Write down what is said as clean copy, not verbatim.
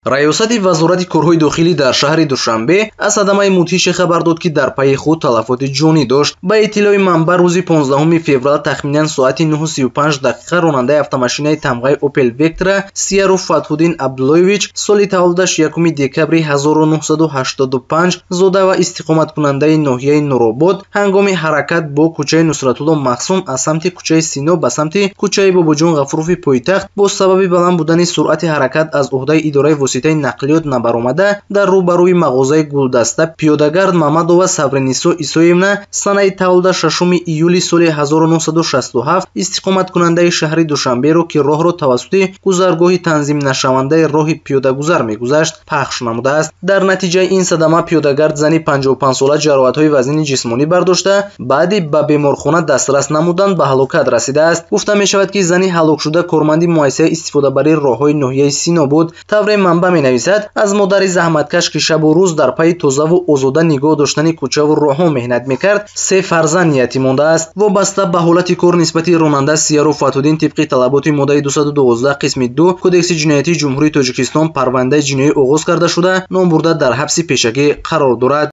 раёсати вазорати корҳои дохилӣ дар шаҳри Душанбе аз ҳадамаи мудҳише хабар дод, ки дар пайи худ талафоти ҷонӣ дошт. Ба иттилои манбаъ рӯзи 15 феврал тахминан соати 9:35 ронандаи автомошинаи тамғаи Opel Vectra Сияров Фатҳуддин Абдуллоевич соли таваллудаш 1 декабри 1985 зода ва истиқоматкунандаи ноҳияи Нуробод ҳангоми ҳаракат бо кӯчаи Нусратулло Махсум аз самти кӯчаи Сино ба самти кӯчаи Бобоҷон Ғафурови пойтахт бо сабаби баланд будани суръати ҳаракат аз уҳдаи идораи воситаи нақлиёт набаромада дар рӯбарӯи мағозаи Гулдаста пиёдагард Мамадова Сабринисо Исоевна санаи таваллуда 6 июли соли 1967 истиқоматкунандаи шаҳри Душанберо, ки роҳро тавассути гузаргоҳи танзимнашавандаи роҳи пиёдагузар мегузашт, пахш намудааст. Дар натиҷаи ин садама пиёдагард зани 55-сола ҷароҳатҳои вазнини ҷисмонӣ бардошта, баъди ба беморхона дастрас намудан ба ҳалокат расидааст. Гуфта мешавад, ки зани ҳалокшуда корманди муассисаи истифодабарии роҳҳои ноҳияи Сино буд. Тавре манбаъ менависад, аз модари заҳматкаш, ки шабу рӯз дар пайи тозаву озода нигоҳ доштани кӯчаву роҳҳо меҳнат мекард, 3 фарзанд ятим мондааст. Вобаста ба ҳолати кор нисбати ронанда Сияров Фатҳуддин тибқи талаботи моддаи 212 қисми 2 Кодекси ҷиноятии ҷумҳурии Тоҷикистон парвандаи ҷиноӣ оғоз карда шуда, ном бурда дар ҳабси пешагӣ қарор дорад.